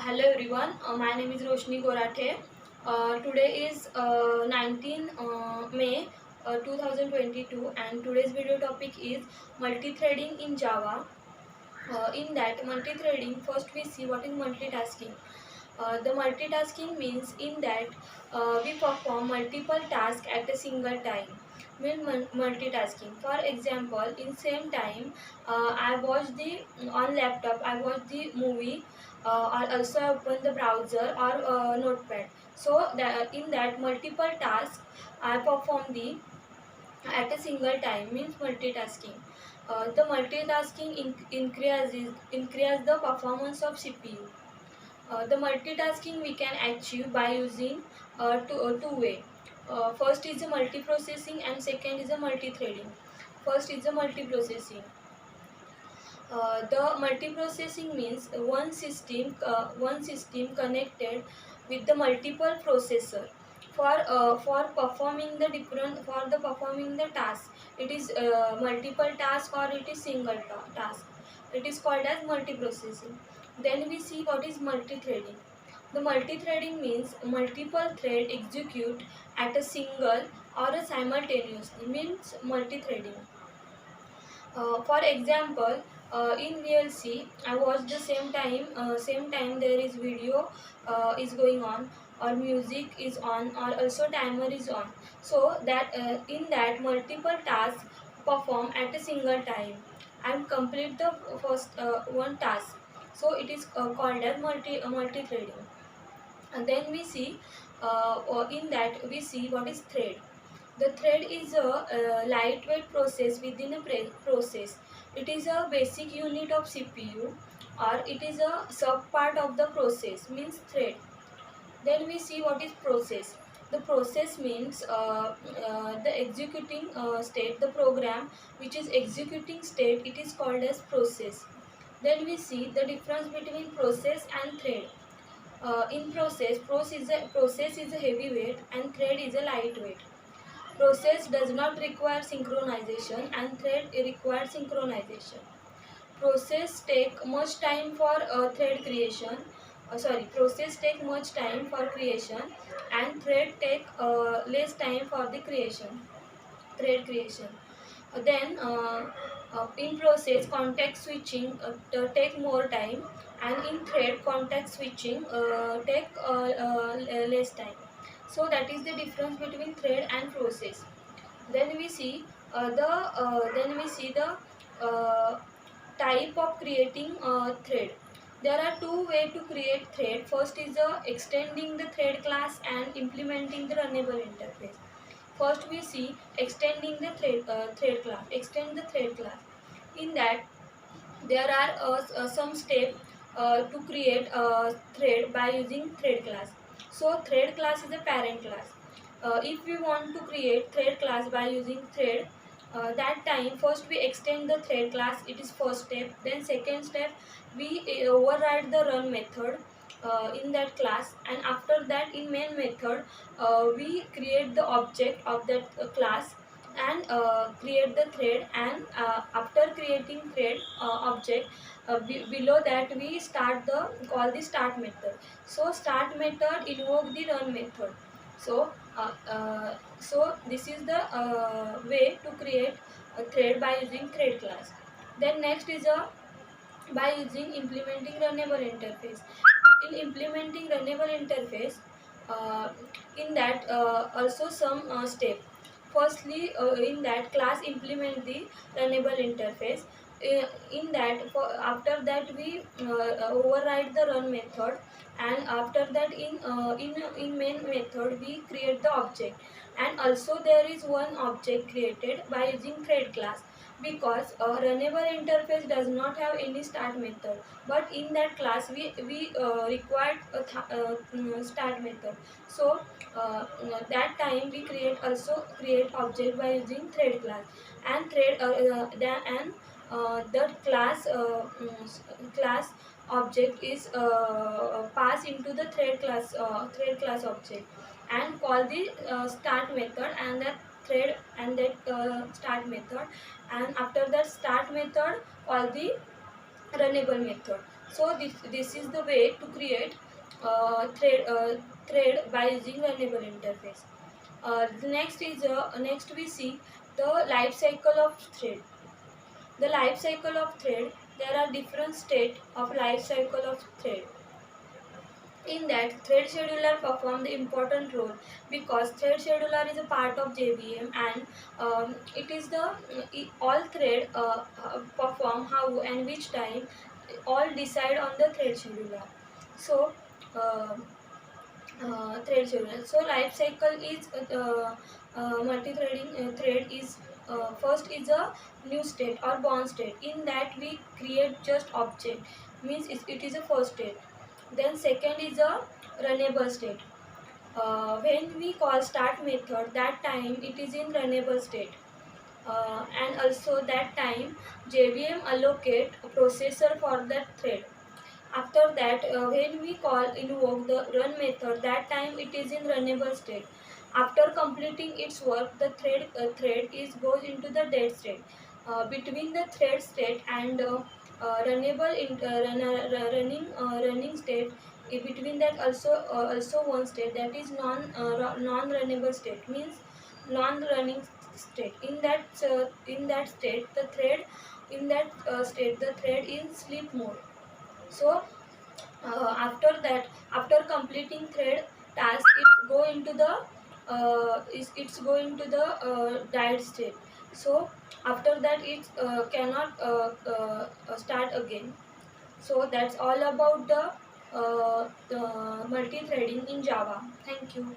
Hello everyone, my name is Roshni Gorathe. Today is 19 May 2022 and today's video topic is multi-threading in Java. In that multi-threading, first we see what is multitasking. The multitasking means in that we perform multiple tasks at a single time. Mean multitasking. For example, in same time, I watch the on laptop. I watch the movie, or also I open the browser or notepad. So that in that multiple tasks, I perform the at a single time means multitasking. The multitasking increase the performance of CPU. The multitasking we can achieve by using two way. First is the multiprocessing and second is the multi-threading. First is the multiprocessing. The multiprocessing means one system connected with the multiple processor for performing the different for the performing the task. It is multiple task or it is single task. It is called as multiprocessing. Then we see what is multi-threading. The multi-threading means multiple thread execute at a single or a simultaneously means multi-threading. For example, in VLC, I watch the same time there is video is going on or music is on or also timer is on. So that in that multiple tasks perform at a single time and complete the first one task. So it is called as multi-threading. And then we see in that we see what is thread. The thread is a lightweight process within a process. It is a basic unit of CPU or it is a sub part of the process means thread. Then we see what is process. The process means the executing state, the program which is executing state, it is called as process. Then we see the difference between process and thread. In process is a heavyweight and thread is a lightweight. Process does not require synchronization and thread requires synchronization. Process take much time for thread creation. Process take much time for creation and thread take less time for the creation. Thread creation. Then in process context switching take more time and in thread context switching take less time. So that is the difference between thread and process. Then we see the uh, type of creating thread. There are two ways to create thread. First is extending the thread class and implementing the runnable interface. First we see extending the thread class. Extend the thread class. In that there are some steps to create a thread by using thread class. So thread class is a parent class. If we want to create thread class by using thread, that time first we extend the thread class, it is first step. Then second step we override the run method in that class, and after that in main method we create the object of that class and create the thread, and after creating thread object below that we start the call the start method. So start method invoke the run method. So this is the way to create a thread by using thread class. Then next is a by using implementing runnable interface. In implementing runnable interface, uh, in that also some step. Firstly, in that class implement the runnable interface. In that, after that we override the run method, and after that in main method we create the object, and also there is one object created by using thread class, because a runnable interface does not have any start method, but in that class we required a start method. So that time we create object by using thread class, and that class object is passed into the thread class object, and call the start method and that thread and that start method, and after that start method call the runnable method. So this is the way to create thread by using runnable interface. Next we see the life cycle of thread. The life cycle of thread, there are different state of life cycle of thread. In that, thread scheduler perform the important role because thread scheduler is a part of JVM, and it is the all thread perform how and which time, all decide on the thread scheduler. So uh, thread scheduler. So life cycle is multi-threading thread is first is a new state or born state. In that we create just object, means it is a first state. Then second is a runnable state. When we call start method, that time it is in runnable state. And also that time JVM allocate a processor for that thread. After that, when we call invoke the run method, that time it is in runnable state. After completing its work, the thread is goes into the dead state. Between the thread state and runnable running state, between that also one state, that is non runnable state, means non running state. In that state the thread in that state the thread in sleep mode. So after that, after completing thread task, it's going to the died state. So after that it cannot start again. So that's all about the multi-threading in Java. Thank you.